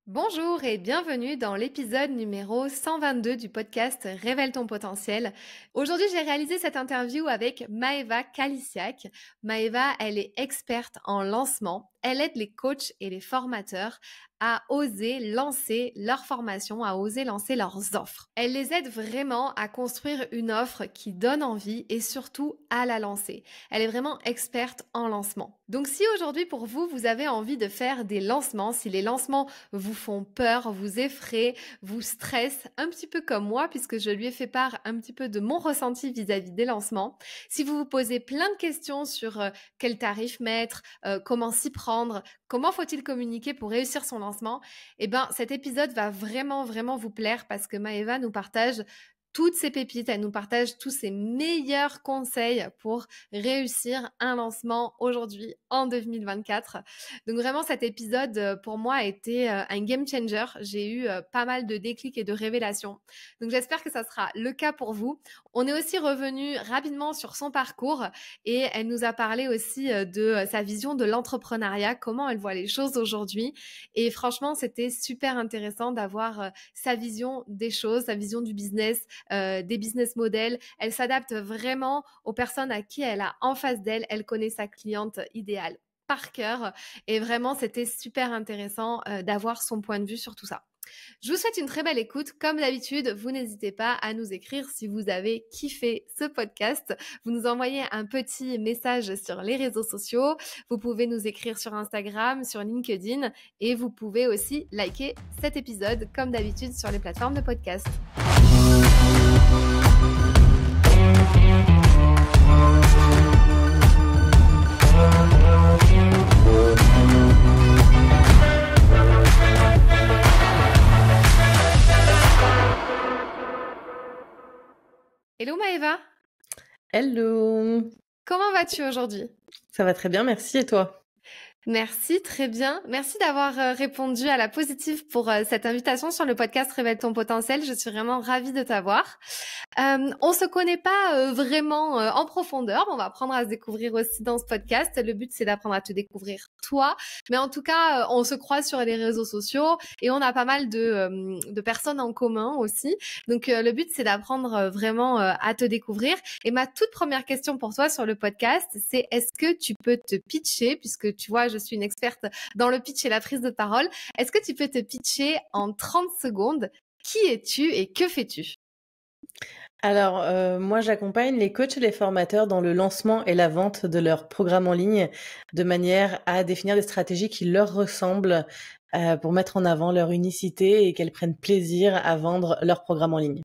Bonjour et bienvenue dans l'épisode numéro 122 du podcast Révèle ton potentiel. Aujourd'hui, j'ai réalisé cette interview avec Maeva Kalisiak. Maeva, elle est experte en lancement. Elle aide les coachs et les formateurs à oser lancer leur formation, à oser lancer leurs offres. Elle les aide vraiment à construire une offre qui donne envie et surtout à la lancer. Elle est vraiment experte en lancement. Donc si aujourd'hui pour vous, vous avez envie de faire des lancements, si les lancements vous font peur, vous effraient, vous stressent, un petit peu comme moi, puisque je lui ai fait part un petit peu de mon ressenti vis-à-vis des lancements. Si vous vous posez plein de questions sur quel tarif mettre, comment s'y prendre, comment faut-il communiquer pour réussir son lancement, eh ben, cet épisode va vraiment vous plaire parce que Maeva nous partage toutes ses pépites, elle nous partage tous ses meilleurs conseils pour réussir un lancement aujourd'hui en 2024. Donc vraiment cet épisode pour moi a été un game changer. J'ai eu pas mal de déclics et de révélations. Donc j'espère que ça sera le cas pour vous. On est aussi revenu rapidement sur son parcours et elle nous a parlé aussi de sa vision de l'entrepreneuriat, comment elle voit les choses aujourd'hui. Et franchement, c'était super intéressant d'avoir sa vision des choses, sa vision du business, des business models. Elle s'adapte vraiment aux personnes à qui elle a en face d'elle. Elle connaît sa cliente idéale par cœur et vraiment c'était super intéressant d'avoir son point de vue sur tout ça. Je vous souhaite une très belle écoute. Comme d'habitude, vous n'hésitez pas à nous écrire si vous avez kiffé ce podcast. Vous nous envoyez un petit message sur les réseaux sociaux. Vous pouvez nous écrire sur Instagram, sur LinkedIn et vous pouvez aussi liker cet épisode comme d'habitude sur les plateformes de podcast. Hello Maeva, Hello, comment vas-tu aujourd'hui? ça va très bien, merci et toi? Merci, très bien. Merci d'avoir répondu à la positive pour cette invitation sur le podcast Révèle ton potentiel. Je suis vraiment ravie de t'avoir. On se connaît pas vraiment en profondeur, mais on va apprendre à se découvrir aussi dans ce podcast. Le but, c'est d'apprendre à te découvrir toi. Mais en tout cas, on se croise sur les réseaux sociaux et on a pas mal de personnes en commun aussi. Donc, le but, c'est d'apprendre vraiment à te découvrir. Et ma toute première question pour toi sur le podcast, c'est est-ce que tu peux te pitcher, puisque tu vois, je suis une experte dans le pitch et la prise de parole. Est-ce que tu peux te pitcher en 30 secondes? Qui es-tu et que fais-tu? Alors, moi j'accompagne les coachs et les formateurs dans le lancement et la vente de leurs programmes en ligne, de manière à définir des stratégies qui leur ressemblent, pour mettre en avant leur unicité et qu'elles prennent plaisir à vendre leurs programmes en ligne.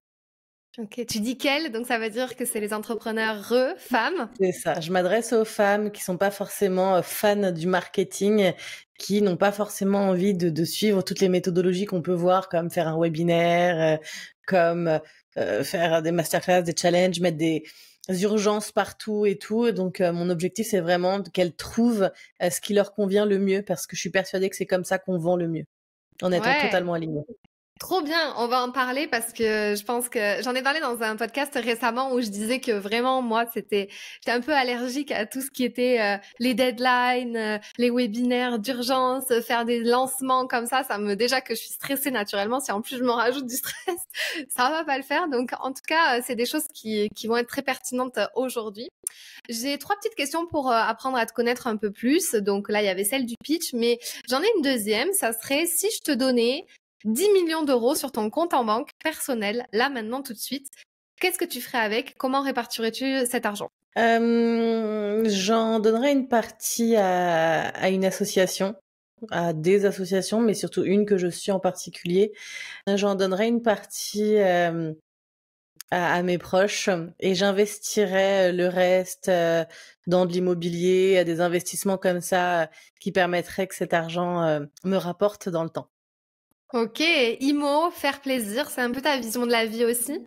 Ok, tu dis quelle, donc ça veut dire que c'est les entrepreneurs femmes. C'est ça, je m'adresse aux femmes qui sont pas forcément, fans du marketing, qui n'ont pas forcément envie de suivre toutes les méthodologies qu'on peut voir, comme faire un webinaire, comme, faire des masterclass, des challenges, mettre des urgences partout et tout. Donc, mon objectif, c'est vraiment qu'elles trouvent, ce qui leur convient le mieux, parce que je suis persuadée que c'est comme ça qu'on vend le mieux, en étant Ouais. totalement alignées. Trop bien, on va en parler parce que je pense que j'en ai parlé dans un podcast récemment où je disais que vraiment moi j'étais un peu allergique à tout ce qui était les deadlines, les webinaires d'urgence, faire des lancements comme ça me déjà que je suis stressée naturellement, si en plus je me rajoute du stress, ça va pas le faire. Donc en tout cas, c'est des choses qui vont être très pertinentes aujourd'hui. J'ai trois petites questions pour apprendre à te connaître un peu plus. Donc là, il y avait celle du pitch, mais j'en ai une deuxième, ça serait si je te donnais 10 millions d'euros sur ton compte en banque personnel, là, maintenant, tout de suite. Qu'est-ce que tu ferais avec? Comment répartirais-tu cet argent? J'en donnerai une partie à une association, à des associations, mais surtout une que je suis en particulier. J'en donnerai une partie à mes proches et j'investirai le reste dans de l'immobilier, à des investissements comme ça qui permettraient que cet argent me rapporte dans le temps. Ok, IMO, faire plaisir, c'est un peu ta vision de la vie aussi?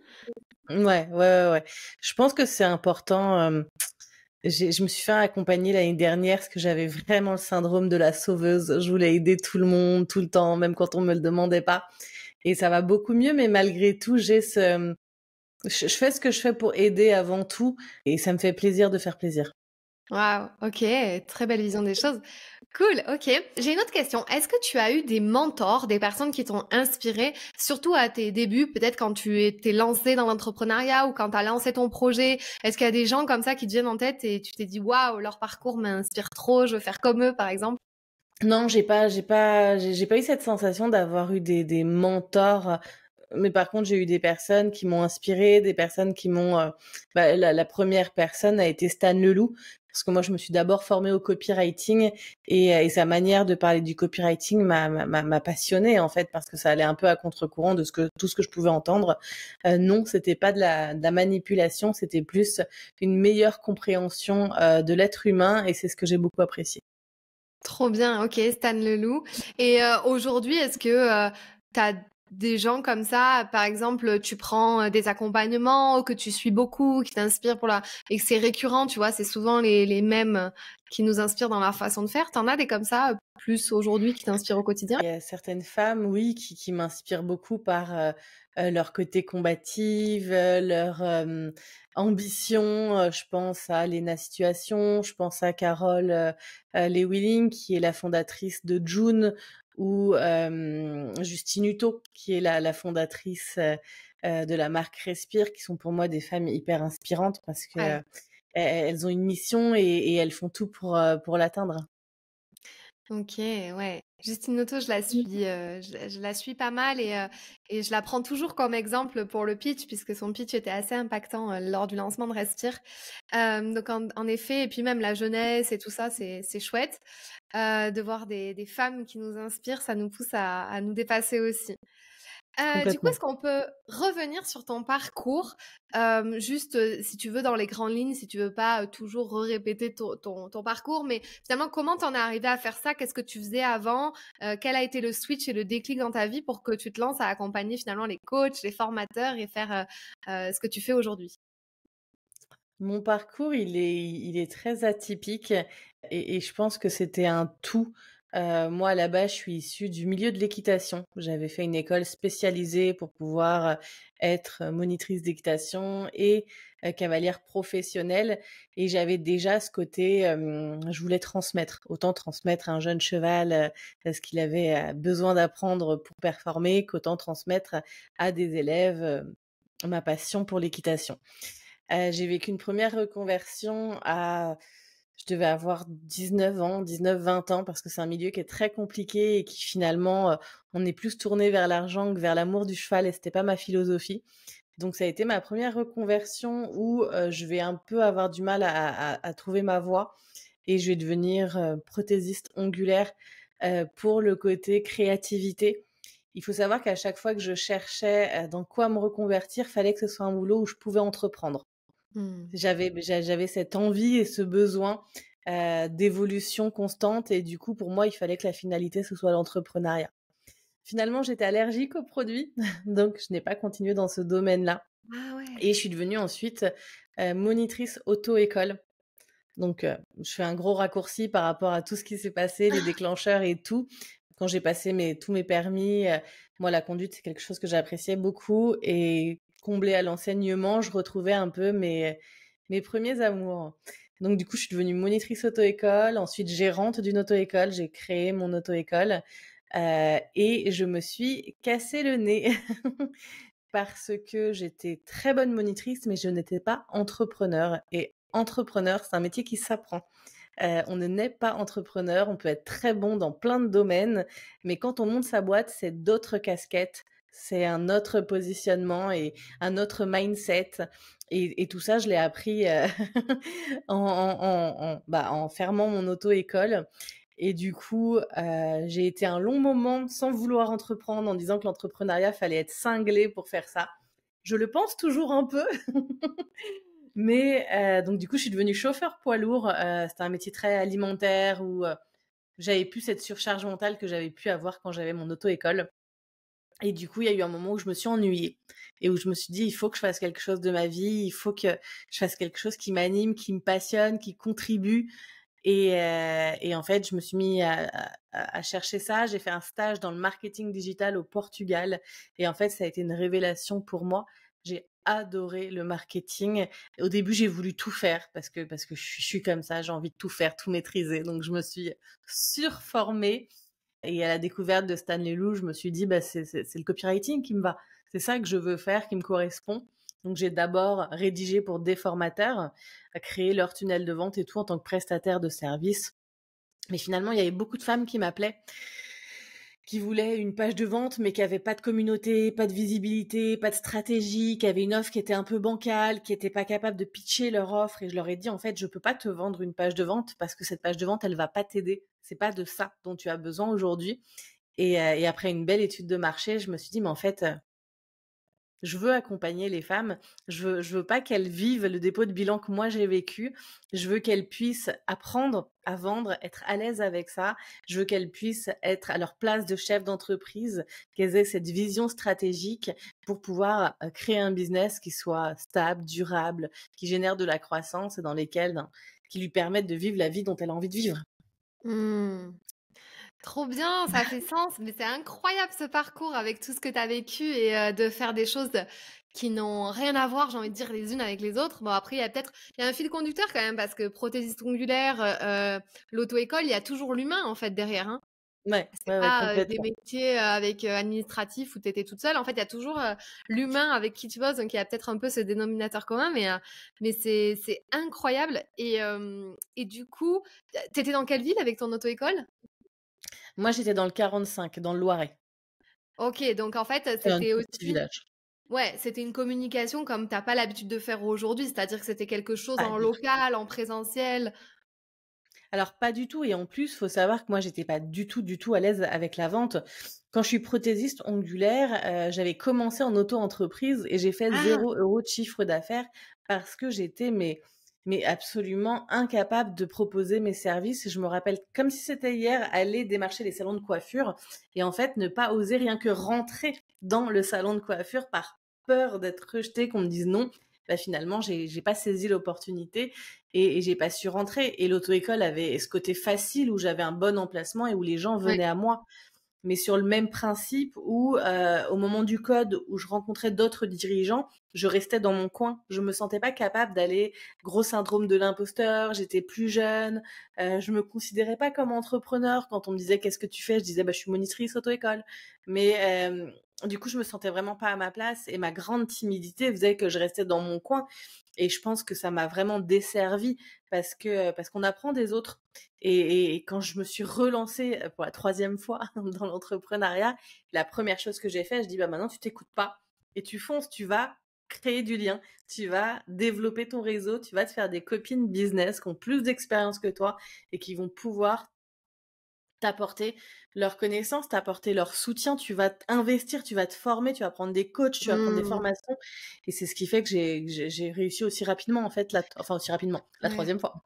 Ouais. Je pense que c'est important. Je me suis fait accompagner l'année dernière parce que j'avais vraiment le syndrome de la sauveuse. Je voulais aider tout le monde, tout le temps, même quand on me le demandait pas. Et ça va beaucoup mieux, mais malgré tout, je fais ce que je fais pour aider avant tout, et ça me fait plaisir de faire plaisir. Waouh, OK, très belle vision des choses. Cool, OK. J'ai une autre question. Est-ce que tu as eu des mentors, des personnes qui t'ont inspiré, surtout à tes débuts, peut-être quand tu t'es lancé dans l'entrepreneuriat ou quand tu as lancé ton projet? Est-ce qu'il y a des gens comme ça qui te viennent en tête et tu t'es dit: «Waouh, leur parcours m'inspire trop, je veux faire comme eux», par exemple? Non, j'ai pas eu cette sensation d'avoir eu des mentors, mais par contre, j'ai eu des personnes qui m'ont inspirée, des personnes qui m'ont, la 1re personne a été Stan Leloup, parce que moi, je me suis d'abord formée au copywriting et sa manière de parler du copywriting m'a passionnée, en fait, parce que ça allait un peu à contre-courant de tout ce que je pouvais entendre. Non, c'était pas de la manipulation, c'était plus une meilleure compréhension, de l'être humain et c'est ce que j'ai beaucoup apprécié. Trop bien, OK, Stan Leloup. Et aujourd'hui, est-ce que, tu as des gens comme ça, par exemple, tu prends, des accompagnements que tu suis beaucoup, qui t'inspirent pour la et que c'est récurrent, tu vois? C'est souvent les mêmes, qui nous inspirent dans leur façon de faire. Tu en as des comme ça, plus aujourd'hui qui t'inspirent au quotidien? Il y a certaines femmes, oui, qui m'inspirent beaucoup par, leur côté combative, leur, ambition, je pense à Léna Situation, je pense à Carole, Lewilling qui est la fondatrice de June ou Justine Hutto qui est la fondatrice, de la marque Respire, qui sont pour moi des femmes hyper inspirantes parce que, Ouais. elles ont une mission et elles font tout pour l'atteindre. OK, ouais. Justine Hutto, je la suis, je la suis pas mal et je la prends toujours comme exemple pour le pitch puisque son pitch était assez impactant, lors du lancement de Respire. Donc en effet et puis même la jeunesse et tout ça, c'est chouette, de voir des femmes qui nous inspirent, ça nous pousse à nous dépasser aussi. Du coup, Complètement. est-ce qu'on peut revenir sur ton parcours? Juste, si tu veux dans les grandes lignes, si tu veux pas, toujours répéter ton parcours, mais finalement, comment t'en es arrivé à faire ça? Qu'est-ce que tu faisais avant? Quel a été le switch et le déclic dans ta vie pour que tu te lances à accompagner finalement les coachs, les formateurs et faire, ce que tu fais aujourd'hui? Mon parcours, il est très atypique et je pense que c'était un tout. Moi, à la base, je suis issue du milieu de l'équitation. J'avais fait une école spécialisée pour pouvoir, être monitrice d'équitation et cavalière professionnelle et j'avais déjà ce côté, je voulais transmettre. Autant transmettre à un jeune cheval, ce qu'il avait, besoin d'apprendre pour performer, qu'autant transmettre à des élèves, ma passion pour l'équitation. J'ai vécu une première reconversion à je devais avoir 19 ans, 19-20 ans parce que c'est un milieu qui est très compliqué et qui finalement, on est plus tourné vers l'argent que vers l'amour du cheval et c'était pas ma philosophie. Donc ça a été ma première reconversion où, je vais un peu avoir du mal à trouver ma voie et je vais devenir, prothésiste ongulaire, pour le côté créativité. Il faut savoir qu'à chaque fois que je cherchais, dans quoi me reconvertir, fallait que ce soit un boulot où je pouvais entreprendre. Mmh. J'avais cette envie et ce besoin, d'évolution constante et du coup, pour moi, il fallait que la finalité, ce soit l'entrepreneuriat. Finalement, j'étais allergique aux produits, donc je n'ai pas continué dans ce domaine-là Ah et ouais. je suis devenue ensuite, monitrice auto-école. Donc, je fais un gros raccourci par rapport à tout ce qui s'est passé, les déclencheurs et tout. Quand j'ai passé tous mes permis, moi, la conduite, c'est quelque chose que j'appréciais beaucoup et comblé à l'enseignement, je retrouvais un peu mes premiers amours. Donc du coup, je suis devenue monitrice auto-école, ensuite gérante d'une auto-école. J'ai créé mon auto-école, et je me suis cassé le nez parce que j'étais très bonne monitrice, mais je n'étais pas entrepreneur et entrepreneur, c'est un métier qui s'apprend. On ne naît pas entrepreneur, on peut être très bon dans plein de domaines, mais quand on monte sa boîte, c'est d'autres casquettes, c'est un autre positionnement et un autre mindset et tout ça, je l'ai appris, en fermant mon auto-école et du coup, j'ai été un long moment sans vouloir entreprendre, en disant que l'entrepreneuriat, fallait être cinglé pour faire ça. Je le pense toujours un peu, mais donc du coup, je suis devenue chauffeur poids lourd. C'était un métier très alimentaire où, j'avais plus cette surcharge mentale que j'avais pu avoir quand j'avais mon auto-école et du coup, il y a eu un moment où je me suis ennuyée et où je me suis dit: «Il faut que je fasse quelque chose de ma vie, il faut que je fasse quelque chose qui m'anime, qui me passionne, qui contribue» et en fait, je me suis mis à chercher ça. J'ai fait un stage dans le marketing digital au Portugal et en fait, ça a été une révélation pour moi. J'ai adoré le marketing. Au début, j'ai voulu tout faire parce que je suis comme ça, j'ai envie de tout faire, tout maîtriser. Donc je me suis surformée et à la découverte de Stanley Lou, je me suis dit: «Bah, c'est le copywriting qui me va. C'est ça que je veux faire, qui me correspond». Donc j'ai d'abord rédigé pour des formateurs, créé leur tunnel de vente et tout en tant que prestataire de service. Mais finalement, il y avait beaucoup de femmes qui m'appelaient, qui voulaient une page de vente, mais qui avaient pas de communauté, pas de visibilité, pas de stratégie, qui avaient une offre qui était un peu bancale, qui étaient pas capables de pitcher leur offre. Et je leur ai dit, en fait, je peux pas te vendre une page de vente parce que cette page de vente, elle va pas t'aider. C'est pas de ça dont tu as besoin aujourd'hui. Et après une belle étude de marché, je me suis dit, mais en fait, je veux accompagner les femmes. Je veux pas qu'elles vivent le dépôt de bilan que moi j'ai vécu. Je veux qu'elles puissent apprendre à vendre, être à l'aise avec ça. Je veux qu'elles puissent être à leur place de chef d'entreprise, qu'elles aient cette vision stratégique pour pouvoir créer un business qui soit stable, durable, qui génère de la croissance et dans lesquels, qui lui permettent de vivre la vie dont elle a envie de vivre. Mmh. Trop bien, ça fait sens, mais c'est incroyable ce parcours avec tout ce que tu as vécu et de faire des choses qui n'ont rien à voir, j'ai envie de dire, les unes avec les autres. Bon, après, il y a un fil conducteur quand même, parce que prothésiste ongulaire, l'auto-école, il y a toujours l'humain, en fait, derrière, hein. Ouais, C'est ouais, ouais, pas des complètement. métiers avec administratifs où tu étais toute seule. En fait, il y a toujours l'humain avec qui tu bosses, donc il y a peut-être un peu ce dénominateur commun, mais c'est incroyable. Et du coup, t'étais dans quelle ville avec ton auto-école? Moi, j'étais dans le 45, dans le Loiret. OK, donc en fait, C'est un c'était tout petit aussi village. ouais, c'était une communication comme tu pas l'habitude de faire aujourd'hui, c'est-à-dire que c'était quelque chose Pas en du tout. local, en présentiel? Alors pas du tout et en plus, faut savoir que moi j'étais pas du tout à l'aise avec la vente. Quand je suis prothésiste ongulaire, j'avais commencé en auto-entreprise et j'ai fait Ah! 0 € de chiffre d'affaires parce que j'étais mais absolument incapable de proposer mes services. Je me rappelle comme si c'était hier, aller démarcher les salons de coiffure et en fait ne pas oser rien que rentrer dans le salon de coiffure par peur d'être rejetée, qu'on me dise non. Bah, finalement, j'ai pas saisi l'opportunité et j'ai pas su rentrer. Et l'auto-école avait ce côté facile où j'avais un bon emplacement et où les gens Ouais. venaient à moi. Mais sur le même principe où, au moment du code, où je rencontrais d'autres dirigeants, je restais dans mon coin. Je me sentais pas capable d'aller gros syndrome de l'imposteur, j'étais plus jeune, je me considérais pas comme entrepreneur. Quand on me disait: «Qu'est-ce que tu fais?» Je disais: «Bah, je suis monitrice auto-école». Mais, du coup, je me sentais vraiment pas à ma place et ma grande timidité faisait que je restais dans mon coin et je pense que ça m'a vraiment desservie parce qu'on apprend des autres et quand je me suis relancée, pour la troisième fois dans l'entrepreneuriat, la première chose que j'ai fait, je dis: «Bah, maintenant tu t'écoutes pas et tu fonces, tu vas créer du lien, tu vas développer ton réseau, tu vas te faire des copines business qui ont plus d'expérience que toi et qui vont pouvoir t'apporter leur connaissance, t'apporter leur soutien, tu vas investir, tu vas te former, tu vas prendre des coachs, tu vas prendre des Mmh. formations» et c'est ce qui fait que j'ai réussi aussi rapidement en fait enfin aussi rapidement, la Ouais. troisième fois.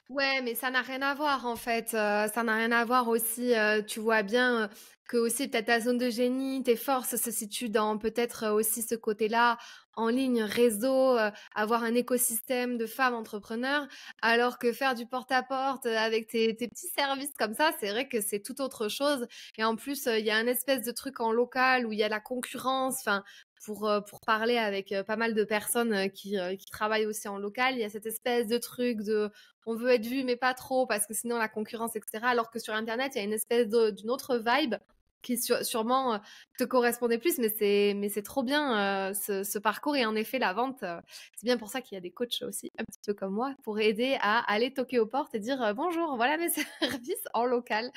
Ouais, mais ça n'a rien à voir en fait, ça n'a rien à voir aussi, tu vois bien, que aussi peut-être ta zone de génie, tes forces se situent dans peut-être, aussi ce côté-là, en ligne, réseau, avoir un écosystème de femmes entrepreneurs. Alors que faire du porte-à-porte, avec tes petits services comme ça, c'est vrai que c'est tout autre chose et en plus, il y a un espèce de truc en local où il y a la concurrence, enfin pour parler avec, pas mal de personnes, qui travaillent aussi en local, il y a cette espèce de truc de on veut être vu mais pas trop parce que sinon la concurrence et cetera. Alors que sur internet, il y a une espèce d'une autre vibe qui sûrement, te correspondait plus mais c'est trop bien, ce parcours et en effet la vente, c'est bien pour ça qu'il y a des coachs aussi un petit peu comme moi pour aider à aller toquer aux portes et dire, «Bonjour, voilà mes services» en local.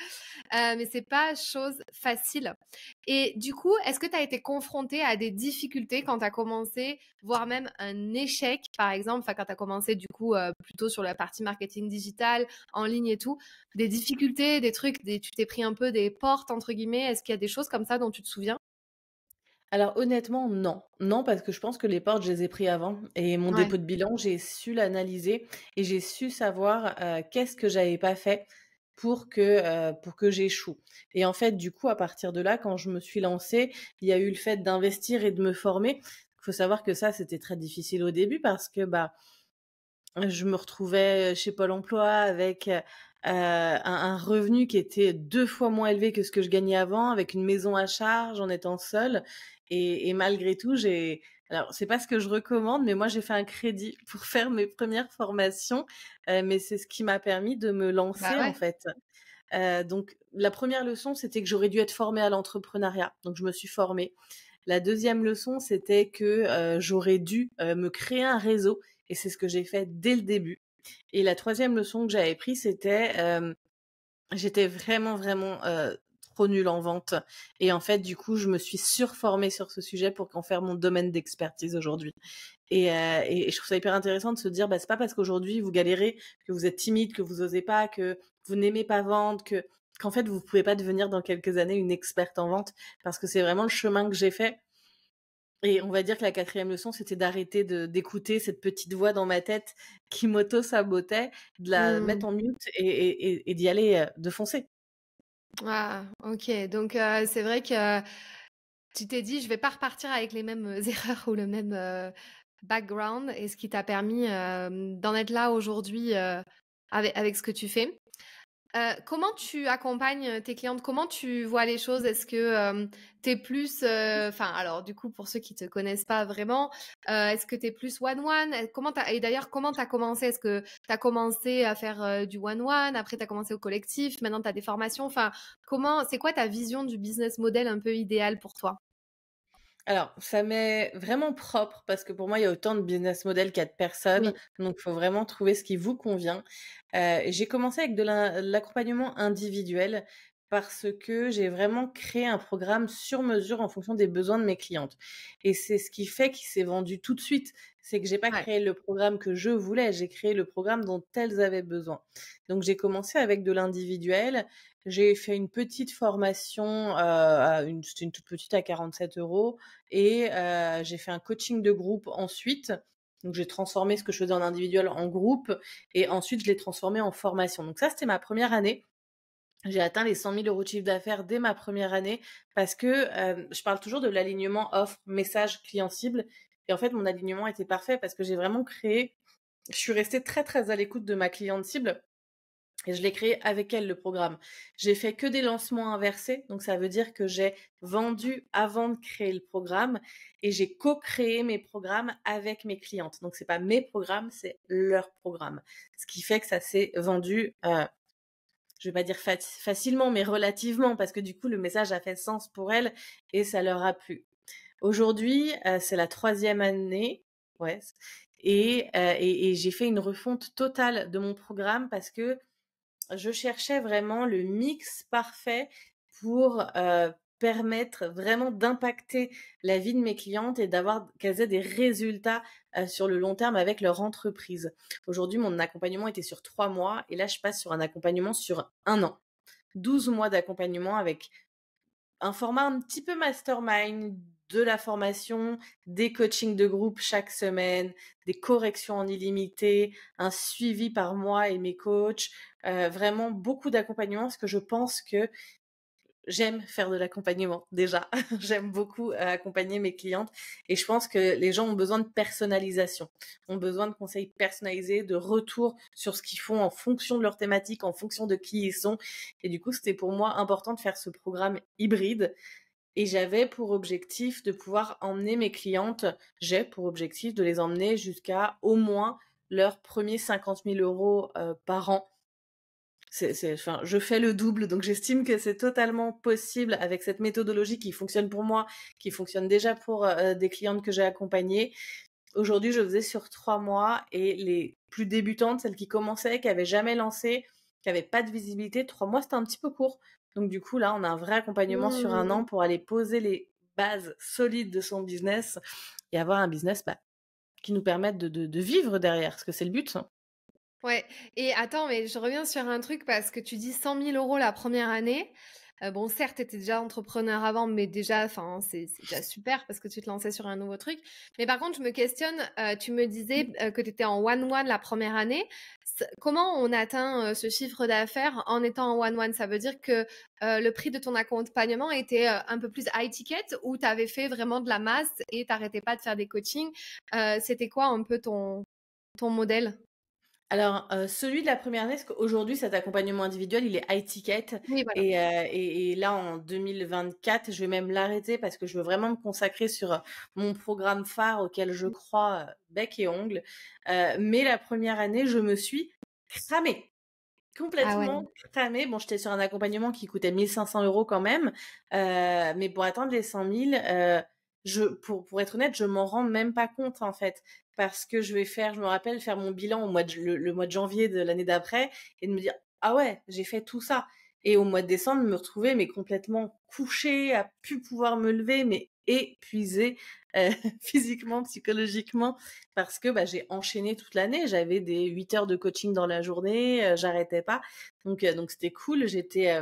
Mais c'est pas chose facile. Et du coup, est-ce que tu as été confrontée à des difficultés quand tu as commencé, voire même un échec, par exemple, enfin quand tu as commencé du coup plutôt sur la partie marketing digital, en ligne et tout, des difficultés, des trucs, tu t'es pris un peu des portes entre guillemets, est-ce qu'il y a des choses comme ça dont tu te souviens? Alors honnêtement, non. Non, parce que je pense que les portes, je les ai pris avant et mon Ouais, dépôt de bilan, j'ai su l'analyser et j'ai su savoir, qu'est-ce que j'avais pas fait pour que j'échoue et en fait, du coup, à partir de là, quand je me suis lancée, il y a eu le fait d'investir et de me former. Il faut savoir que ça, c'était très difficile au début parce que, bah, je me retrouvais chez Pôle emploi avec, un revenu qui était 2 fois moins élevé que ce que je gagnais avant, avec une maison à charge, en étant seule et malgré tout, alors c'est pas ce que je recommande, mais moi j'ai fait un crédit pour faire mes premières formations, mais c'est ce qui m'a permis de me Bah lancer, en ouais. fait. Donc la première leçon, c'était que j'aurais dû être formée à l'entrepreneuriat, donc je me suis formée. La deuxième leçon, c'était que, j'aurais dû, me créer un réseau et c'est ce que j'ai fait dès le début. Et la troisième leçon que j'avais prise, c'était, j'étais vraiment, vraiment, trop nulle en vente et en fait, du coup, je me suis surformée sur ce sujet pour qu'en faire mon domaine d'expertise aujourd'hui. Et je trouve ça hyper intéressant de se dire, bah, c'est pas parce qu'aujourd'hui vous galérez, que vous êtes timide, que vous osez pas, que vous n'aimez pas vendre, qu'en fait vous pouvez pas devenir dans quelques années une experte en vente, parce que c'est vraiment le chemin que j'ai fait. Et on va dire que la quatrième leçon, c'était d'arrêter d'écouter cette petite voix dans ma tête qui m'auto-sabotait, de la Mmh. mettre en mute et d'y aller, de foncer. Ah, OK. Donc c'est vrai que tu t'es dit: «Je vais pas repartir avec les mêmes, erreurs ou le même, background» et ce qui t'a permis, d'en être là aujourd'hui, avec ce que tu fais. Comment tu accompagnes, tes clientes? Comment tu vois les choses? Est-ce que, tu es plus, enfin, alors du coup, pour ceux qui te connaissent pas vraiment, est-ce que tu es plus one one? Comment tu et d'ailleurs, comment tu as commencé? Est-ce que tu as commencé à faire, du one one, après tu as commencé au collectif, maintenant tu as des formations? Enfin, comment c'est quoi ta vision du business model un peu idéal pour toi? Alors, ça m'est vraiment propre parce que pour moi, il y a autant de business model qu'il y a de personnes, Oui, donc il faut vraiment trouver ce qui vous convient. J'ai commencé avec de l'accompagnement individuel parce que j'ai vraiment créé un programme sur mesure en fonction des besoins de mes clientes et c'est ce qui fait qu'il s'est vendu tout de suite. C'est que j'ai pas ouais. créé le programme que je voulais, j'ai créé le programme dont elles avaient besoin. Donc j'ai commencé avec de l'individuel, j'ai fait une petite formation, c'était une toute petite à 47 € et j'ai fait un coaching de groupe ensuite. Donc j'ai transformé ce que je faisais en individuel en groupe et ensuite je l'ai transformé en formation. Donc ça, c'était ma première année. J'ai atteint les 100 000 € de chiffre d'affaires dès ma première année parce que, je parle toujours de l'alignement offre, message, client cible et en fait, mon alignement était parfait parce que j'ai vraiment créé je suis restée très, très à l'écoute de ma cliente cible et je l'ai créé avec elle, le programme. J'ai fait que des lancements inversés, donc ça veut dire que j'ai vendu avant de créer le programme et j'ai co-créé mes programmes avec mes clientes. Donc c'est pas mes programmes, c'est leurs programmes. Ce qui fait que ça s'est vendu, je vais pas dire facilement, mais relativement, parce que du coup le message a fait sens pour elles et ça leur a plu. Aujourd'hui, c'est la troisième année, ouais, et j'ai fait une refonte totale de mon programme parce que je cherchais vraiment le mix parfait pour, permettre vraiment d'impacter la vie de mes clientes et d'avoir qu'elles aient des résultats, sur le long terme avec leur entreprise. Aujourd'hui, mon accompagnement était sur 3 mois et là, je passe sur un accompagnement sur 1 an. 12 mois d'accompagnement avec un format un petit peu mastermind, de la formation, des coachings de groupe chaque semaine, des corrections en illimité, un suivi par mois et mes coachs, vraiment beaucoup d'accompagnement parce que je pense que j'aime faire de l'accompagnement déjà. J'aime beaucoup, accompagner mes clientes et je pense que les gens ont besoin de personnalisation, ont besoin de conseils personnalisés, de retours sur ce qu'ils font en fonction de leur thématique, en fonction de qui ils sont et du coup, c'était pour moi important de faire ce programme hybride et j'avais pour objectif de pouvoir emmener mes clientes j'ai pour objectif de les emmener jusqu'à au moins leurs premiers 50 000 € par an. Enfin, je fais le double, donc j'estime que c'est totalement possible avec cette méthodologie qui fonctionne pour moi, qui fonctionne déjà pour, des clientes que j'ai accompagnées. Aujourd'hui, je faisais sur 3 mois et les plus débutantes, celles qui commençaient, qui avaient jamais lancé, qui avaient pas de visibilité, 3 mois, c'était un petit peu court. Donc du coup, là, on a un vrai accompagnement sur 1 an Mmh. pour aller poser les bases solides de son business et avoir un business, bah, qui nous permette de vivre derrière, parce que c'est le but, hein. Ouais et attends, mais je reviens sur un truc parce que tu dis 100 000 € la première année. Bon, certes, tu étais déjà entrepreneur avant, mais déjà, enfin, c'est déjà super parce que tu te lançais sur un nouveau truc. Mais par contre, je me questionne, tu me disais, que tu étais en one one la première année. Comment on atteint, ce chiffre d'affaires en étant en one one? Ça veut dire que, le prix de ton accompagnement était, un peu plus high ticket ou tu avais fait vraiment de la masse et tu pas de faire des coachings? C'était quoi un peu ton modèle? Alors, celui de la première année, parce qu'aujourd'hui, cet accompagnement individuel, il est high ticket Oui, voilà. et là, en 2024, je vais même l'arrêter parce que je veux vraiment me consacrer sur, mon programme phare auquel je crois, bec et ongles. Mais la première année, je me suis cramée, Ah ouais. complètement cramée. Bon, j'étais sur un accompagnement qui coûtait 1 500 € quand même, mais pour atteindre les 100 000, pour être honnête, je m'en rends même pas compte, en fait. Parce que je me rappelle faire mon bilan au mois de le mois de janvier de l'année d'après et de me dire: «Ah ouais, j'ai fait tout ça» et au mois de décembre, me retrouver mais complètement couchée, à plus pouvoir me lever, mais épuisée, physiquement, psychologiquement parce que, bah, j'ai enchaîné toute l'année. J'avais des 8 heures de coaching dans la journée, j'arrêtais pas. Donc c'était cool. J'étais,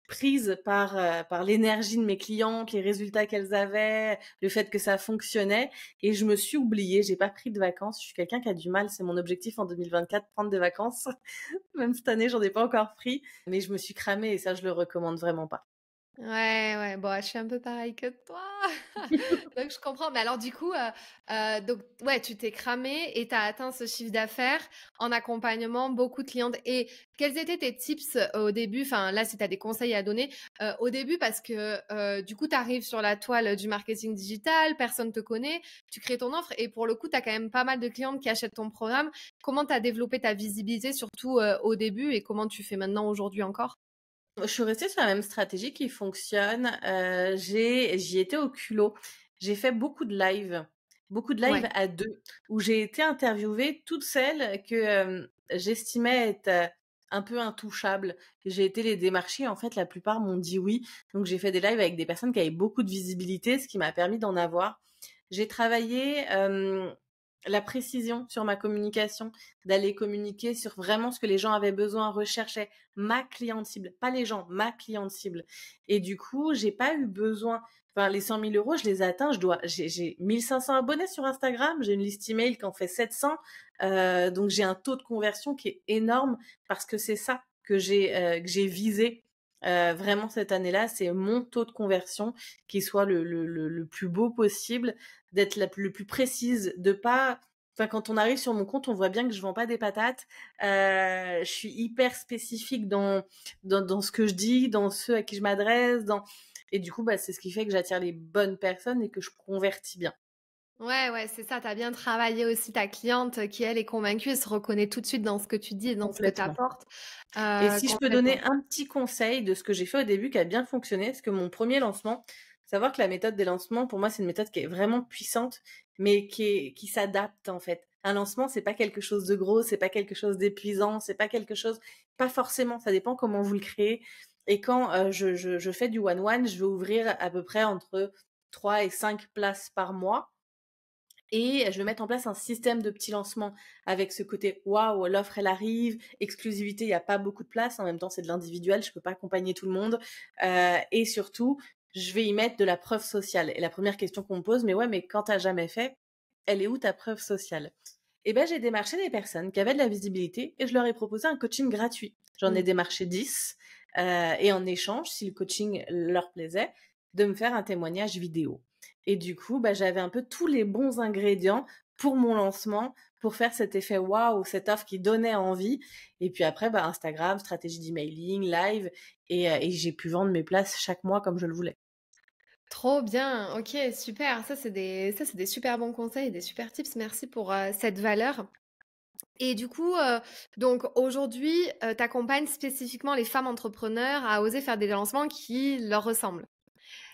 prise par l'énergie de mes clientes, les résultats qu'elles avaient, le fait que ça fonctionnait et je me suis oubliée, j'ai pas pris de vacances. Je suis quelqu'un qui a du mal, c'est mon objectif en 2024, prendre des vacances. Même cette année, j'en ai pas encore pris, mais je me suis cramée et ça, je le recommande vraiment pas. Ouais, ouais, bon, je suis un peu pareil que toi. Donc je comprends. Mais alors du coup, donc ouais, tu t'es cramé et tu as atteint ce chiffre d'affaires en accompagnement, beaucoup de clientes. Et quels étaient tes tips au début? Enfin, là, si tu as des conseils à donner au début, parce que du coup, tu arrives sur la toile du marketing digital, personne te connaît, tu crées ton offre et pour le coup, tu as quand même pas mal de clientes qui achètent ton programme. Comment tu as développé ta visibilité, surtout au début, et comment tu fais maintenant aujourd'hui encore? Je suis restée sur la même stratégie qui fonctionne. J'y étais au culot. J'ai fait beaucoup de lives Ouais. à 2, où j'ai été interviewée toutes celles que, j'estimais être, un peu intouchables. J'ai été les démarcher, en fait, la plupart m'ont dit oui. Donc j'ai fait des lives avec des personnes qui avaient beaucoup de visibilité, ce qui m'a permis d'en avoir. J'ai travaillé, la précision sur ma communication, d'aller communiquer sur vraiment ce que les gens avaient besoin, recherchaient, ma cliente cible, pas les gens, ma cliente cible. Et du coup, j'ai pas eu besoin. Enfin, les 100 000 euros, je les ai atteints. J'ai 1500 abonnés sur Instagram. J'ai une liste email qui en fait 700. Donc j'ai un taux de conversion qui est énorme parce que c'est ça que j'ai visé. Vraiment cette année-là, c'est mon taux de conversion qui soit le plus beau possible, d'être le plus précise, de pas. Enfin, quand on arrive sur mon compte, on voit bien que je vends pas des patates. Je suis hyper spécifique dans ce que je dis, dans ceux à qui je m'adresse, et du coup, bah, c'est ce qui fait que j'attire les bonnes personnes et que je convertis bien. Ouais, ouais, c'est ça. Tu as bien travaillé aussi ta cliente qui, elle, est convaincue et se reconnaît tout de suite dans ce que tu dis et dans ce que tu Complètement. apportes. Et si je peux donner Complètement. un petit conseil de ce que j'ai fait au début qui a bien fonctionné, parce que mon premier lancement, savoir que la méthode des lancements, pour moi, c'est une méthode qui est vraiment puissante, mais qui s'adapte en fait. Un lancement, c'est pas quelque chose de gros, c'est pas quelque chose d'épuisant, c'est pas quelque chose, pas forcément. Ça dépend comment vous le créez. Et quand je fais du one-one, je vais ouvrir à peu près entre 3 et 5 places par mois. Et je vais mettre en place un système de petits lancements avec ce côté waouh, l'offre elle arrive, exclusivité, il n'y a pas beaucoup de place. En même temps, c'est de l'individuel, je peux pas accompagner tout le monde. Et surtout, je vais y mettre de la preuve sociale. Et la première question qu'on me pose, mais ouais, mais quand t'as jamais fait, elle est où ta preuve sociale? Eh ben, j'ai démarché des personnes qui avaient de la visibilité et je leur ai proposé un coaching gratuit. J'en ai Mm. démarché 10 et en échange, si le coaching leur plaisait, de me faire un témoignage vidéo. Et du coup, bah, j'avais un peu tous les bons ingrédients pour mon lancement, pour faire cet effet waouh, cette offre qui donnait envie. Et puis après, bah, Instagram, stratégie d'emailing, live, et j'ai pu vendre mes places chaque mois comme je le voulais. Trop bien. Ok, super. Ça, c'est des super bons conseils, des super tips. Merci pour cette valeur. Et du coup, donc aujourd'hui, tu accompagnes spécifiquement les femmes entrepreneurs à oser faire des lancements qui leur ressemblent.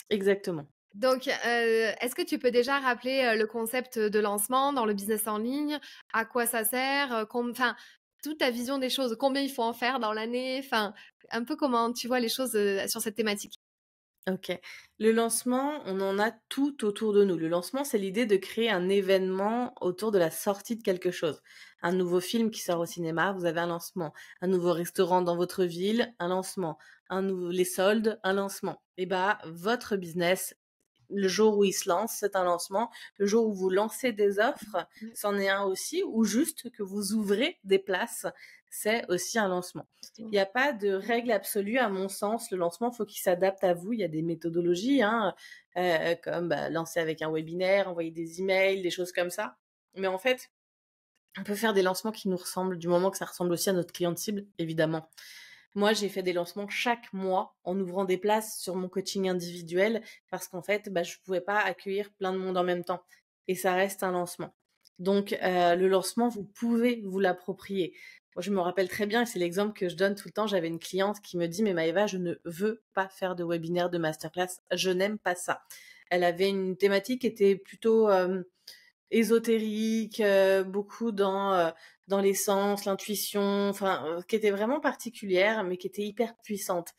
Exactement. Donc, est-ce que tu peux déjà rappeler, le concept de lancement dans le business en ligne? À quoi ça sert? Enfin, toute ta vision des choses. Combien il faut en faire dans l'année? Enfin, un peu comment tu vois les choses, sur cette thématique? OK. Le lancement, on en a tout autour de nous. Le lancement, c'est l'idée de créer un événement autour de la sortie de quelque chose. Un nouveau film qui sort au cinéma, vous avez un lancement. Un nouveau restaurant dans votre ville, un lancement. Les soldes, un lancement. Et bah, votre business, le jour où il se lance, c'est un lancement. Le jour où vous lancez des offres, Ouais. c'en est un aussi. Ou juste que vous ouvrez des places, c'est aussi un lancement. Il n'y a pas de règle absolue, à mon sens. Le lancement, faut qu'il s'adapte à vous. Il y a des méthodologies, hein, comme bah, lancer avec un webinaire, envoyer des emails, des choses comme ça. Mais en fait, On peut faire des lancements qui nous ressemblent, du moment que ça ressemble aussi à notre cliente cible, évidemment. Moi, j'ai fait des lancements chaque mois en ouvrant des places sur mon coaching individuel parce qu'en fait, je pouvais pas accueillir plein de monde en même temps. Et ça reste un lancement. Donc, le lancement, vous pouvez vous l'approprier. Moi, je me rappelle très bien, et c'est l'exemple que je donne tout le temps, j'avais une cliente qui me dit, mais Maëva, je ne veux pas faire de webinaire, de masterclass, je n'aime pas ça. Elle avait une thématique qui était plutôt ésotérique, beaucoup dans l'essence, l'intuition, enfin, qui était vraiment particulière, mais qui était hyper puissante.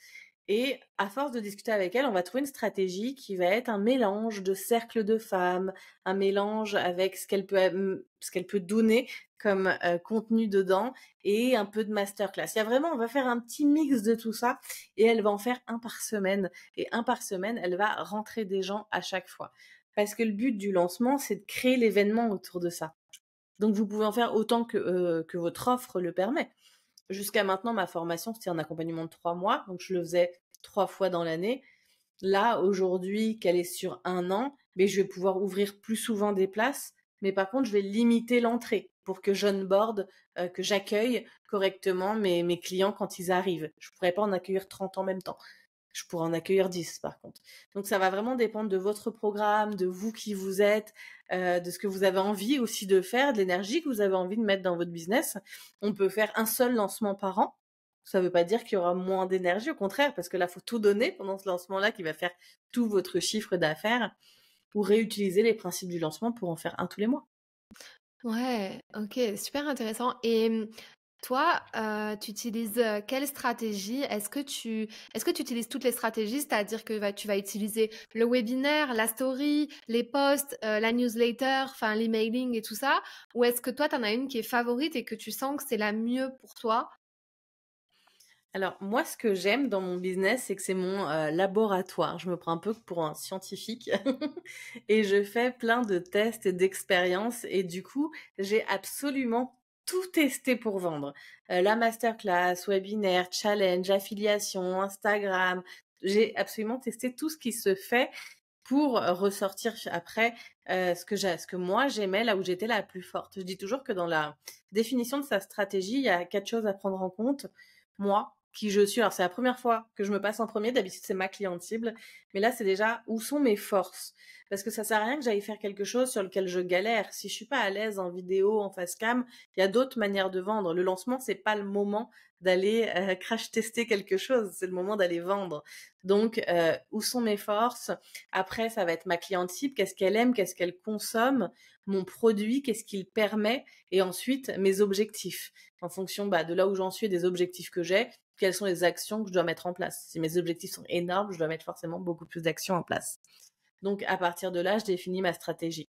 Et à force de discuter avec elle, on va trouver une stratégie qui va être un mélange de cercle de femmes, un mélange avec ce qu'elle peut donner comme contenu dedans et un peu de masterclass. Il y a vraiment, on va faire un petit mix de tout ça et elle va en faire un par semaine. Et un par semaine, elle va rentrer des gens à chaque fois. Parce que le but du lancement, c'est de créer l'événement autour de ça. Donc vous pouvez en faire autant que votre offre le permet. Jusqu'à maintenant, ma formation, c'était un accompagnement de 3 mois, donc je le faisais 3 fois dans l'année. Là, aujourd'hui, qu'elle est sur 1 an, mais je vais pouvoir ouvrir plus souvent des places, mais par contre, je vais limiter l'entrée pour que j'onboard, que j'accueille correctement mes clients quand ils arrivent. Je pourrais pas en accueillir 30 en même temps. Je pourrais en accueillir 10 par contre. Donc ça va vraiment dépendre de votre programme, de vous qui vous êtes, de ce que vous avez envie aussi de faire, de l'énergie que vous avez envie de mettre dans votre business. On peut faire un seul lancement par an. Ça ne veut pas dire qu'il y aura moins d'énergie, au contraire, parce que là, il faut tout donner pendant ce lancement-là qui va faire tout votre chiffre d'affaires, ou réutiliser les principes du lancement pour en faire un tous les mois. Ouais, OK, super intéressant. Et toi, tu utilises, quelle stratégie? Est-ce que tu utilises toutes les stratégies? C'est-à-dire que tu vas utiliser le webinaire, la story, les posts, la newsletter, enfin l'emailing et tout ça? Ou est-ce que toi, tu en as une qui est favorite et que tu sens que c'est la mieux pour toi? Alors moi, ce que j'aime dans mon business, c'est que c'est mon laboratoire. Je me prends un peu pour un scientifique et je fais plein de tests et d'expériences et du coup, j'ai absolument tout testé pour vendre. La masterclass, webinaire, challenge, affiliation, Instagram. J'ai absolument testé tout ce qui se fait pour ressortir après ce que moi j'aimais, là où j'étais la plus forte. Je dis toujours que dans la définition de sa stratégie, il y a 4 choses à prendre en compte. Moi, qui je suis, alors c'est la première fois que je me passe en premier, d'habitude c'est ma cliente cible, mais là c'est déjà où sont mes forces. Parce que ça sert à rien que j'aille faire quelque chose sur lequel je galère. Si je suis pas à l'aise en vidéo, en face cam, il y a d'autres manières de vendre. Le lancement, c'est pas le moment d'aller crash tester quelque chose, c'est le moment d'aller vendre. Donc, où sont mes forces? Après, ça va être ma cliente cible, qu'est-ce qu'elle aime, qu'est-ce qu'elle consomme, mon produit, qu'est-ce qu'il permet, et ensuite mes objectifs. En fonction de là où j'en suis et des objectifs que j'ai, quelles sont les actions que je dois mettre en place. Si mes objectifs sont énormes, je dois mettre forcément beaucoup plus d'actions en place. Donc, à partir de là, je définis ma stratégie.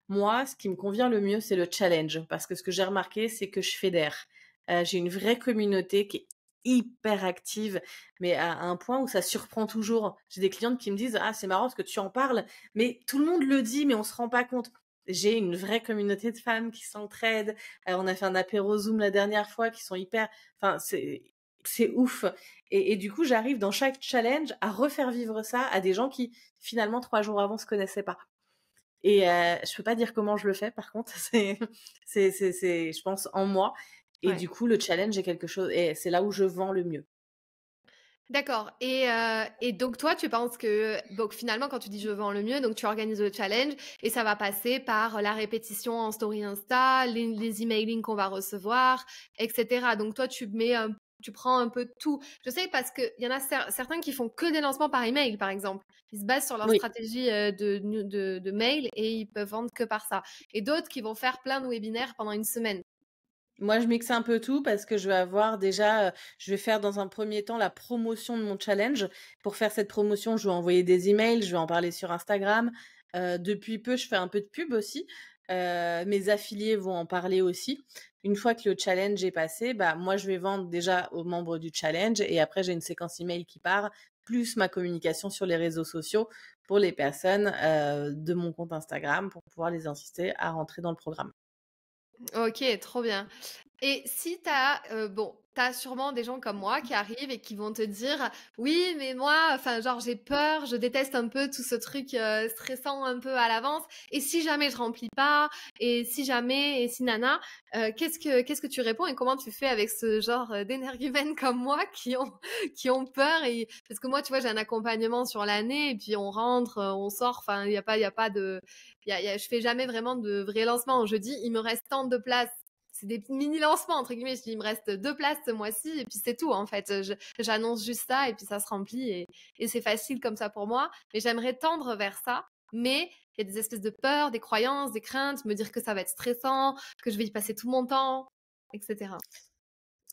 Moi, ce qui me convient le mieux, c'est le challenge, parce que ce que j'ai remarqué, c'est que je fédère. J'ai une vraie communauté qui est hyper active, mais à un point où ça surprend toujours. J'ai des clientes qui me disent, ah, c'est marrant parce que tu en parles, mais tout le monde le dit, mais on se rend pas compte. J'ai une vraie communauté de femmes qui s'entraident. On a fait un apéro Zoom la dernière fois, qui sont hyper, enfin, c'est ouf. Et du coup, j'arrive dans chaque challenge à refaire vivre ça à des gens qui, finalement, 3 jours avant, se connaissaient pas. Et je peux pas dire comment je le fais, par contre, c'est, je pense, en moi. Et Ouais. du coup, le challenge est quelque chose, et c'est là où je vends le mieux. D'accord. Et donc toi, tu penses que donc finalement, quand tu dis je vends le mieux, donc tu organises le challenge et ça va passer par la répétition en story Insta, les emailing qu'on va recevoir, etc. Donc toi, tu prends un peu tout. Je sais parce que il y en a certains qui font que des lancements par email, par exemple. Ils se basent sur leur Oui. stratégie de mail et ils peuvent vendre que par ça. Et d'autres qui vont faire plein de webinaires pendant une semaine. Moi, je mixe un peu tout parce que je vais avoir déjà, je vais faire dans un premier temps la promotion de mon challenge. Pour faire cette promotion, je vais envoyer des emails, je vais en parler sur Instagram. Depuis peu, je fais un peu de pub aussi. Mes affiliés vont en parler aussi. Une fois que le challenge est passé, moi, je vais vendre déjà aux membres du challenge et après, j'ai une séquence email qui part, plus ma communication sur les réseaux sociaux pour les personnes de mon compte Instagram pour pouvoir les inciter à rentrer dans le programme. Ok, trop bien. Et si tu as, bon, t'as sûrement des gens comme moi qui arrivent et qui vont te dire, oui, mais moi, enfin, genre, j'ai peur, je déteste un peu tout ce truc stressant un peu à l'avance. Et si jamais je remplis pas, et si jamais, et si nana, qu'est-ce que tu réponds et comment tu fais avec ce genre d'énergumènes comme moi qui ont peur et parce que moi, tu vois, j'ai un accompagnement sur l'année et puis on rentre, on sort. Enfin, il y a pas de, je fais jamais vraiment de vrais lancements. Je dis, il me reste tant de place. C'est des mini lancements entre guillemets. Je dis, il me reste 2 places ce mois-ci et puis c'est tout en fait. J'annonce juste ça et puis ça se remplit et c'est facile comme ça pour moi. Mais j'aimerais tendre vers ça. Mais il y a des espèces de peurs, des croyances, des craintes, me dire que ça va être stressant, que je vais y passer tout mon temps, etc.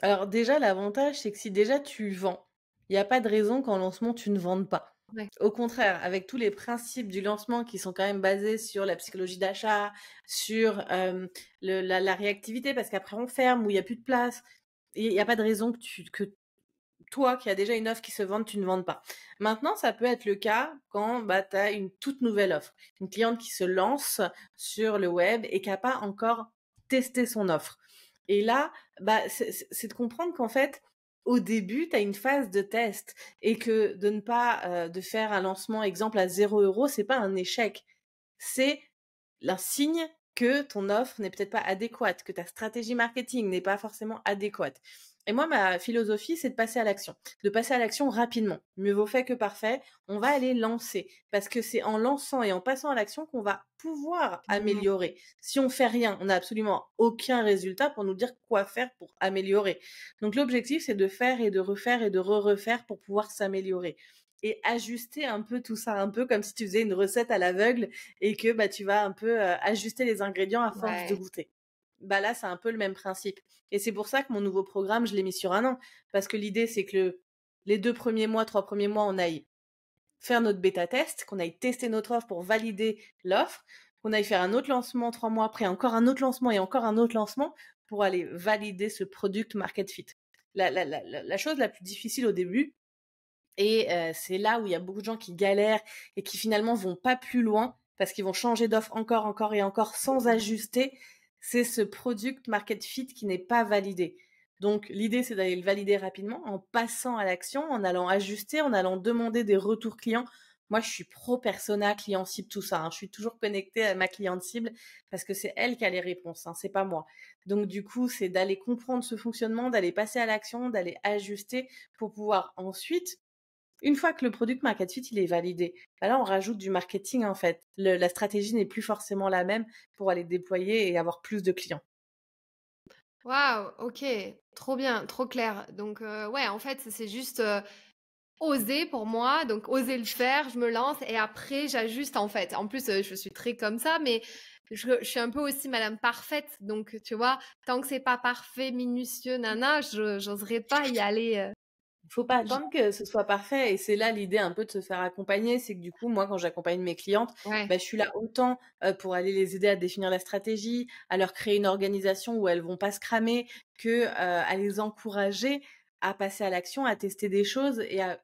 Alors déjà, l'avantage, c'est que si déjà tu vends, il n'y a pas de raison qu'en lancement, tu ne vendes pas. Ouais. Au contraire, avec tous les principes du lancement qui sont quand même basés sur la psychologie d'achat, sur la réactivité, parce qu'après on ferme ou il n'y a plus de place, il n'y a pas de raison que toi, qui as déjà une offre qui se vende, tu ne vendes pas. Maintenant, ça peut être le cas quand bah, tu as une toute nouvelle offre. Une cliente qui se lance sur le web et qui n'a pas encore testé son offre. Et là, bah, c'est de comprendre qu'en fait, au début, tu as une phase de test et que de ne pas de faire un lancement, exemple, à 0 €, c'est pas un échec. C'est un signe que ton offre n'est peut-être pas adéquate, que ta stratégie marketing n'est pas forcément adéquate. Et moi, ma philosophie, c'est de passer à l'action. De passer à l'action rapidement. Mieux vaut fait que parfait. On va aller lancer. Parce que c'est en lançant et en passant à l'action qu'on va pouvoir Mmh. améliorer. Si on fait rien, on n'a absolument aucun résultat pour nous dire quoi faire pour améliorer. Donc l'objectif, c'est de faire et de refaire et de refaire pour pouvoir s'améliorer. Et ajuster un peu tout ça, un peu comme si tu faisais une recette à l'aveugle et que bah, tu vas un peu ajuster les ingrédients à force de Ouais. goûter. Bah là, c'est un peu le même principe. Et c'est pour ça que mon nouveau programme, je l'ai mis sur 1 an. Parce que l'idée, c'est que les 2 premiers mois, 3 premiers mois, on aille faire notre bêta test, qu'on aille tester notre offre pour valider l'offre, qu'on aille faire un autre lancement 3 mois après, encore un autre lancement et encore un autre lancement pour aller valider ce product market fit. La chose la plus difficile au début, et c'est là où il y a beaucoup de gens qui galèrent et qui finalement vont pas plus loin parce qu'ils vont changer d'offre encore et encore sans ajuster. C'est ce product market fit qui n'est pas validé. Donc l'idée, c'est d'aller le valider rapidement en passant à l'action, en allant ajuster, en allant demander des retours clients. Moi, je suis pro persona, client cible, tout ça. Je suis toujours connectée à ma cliente cible parce que c'est elle qui a les réponses, c'est pas moi. Donc du coup, c'est d'aller comprendre ce fonctionnement, d'aller passer à l'action, d'aller ajuster pour pouvoir ensuite, une fois que le product market fit il est validé, bah là on rajoute du marketing en fait. La stratégie n'est plus forcément la même pour aller déployer et avoir plus de clients. Waouh, ok, trop bien, trop clair. Donc ouais, en fait, c'est juste oser pour moi, donc oser le faire, je me lance et après j'ajuste en fait. En plus, je suis très comme ça, mais je suis un peu aussi Madame Parfaite, donc tu vois, tant que c'est pas parfait, minutieux, nana, j'oserais pas y aller. Faut pas Je- attendre que ce soit parfait et c'est là l'idée un peu de se faire accompagner, c'est que du coup moi quand j'accompagne mes clientes, Ouais. bah, je suis là autant pour aller les aider à définir la stratégie, à leur créer une organisation où elles vont pas se cramer, que à les encourager à passer à l'action, à tester des choses et à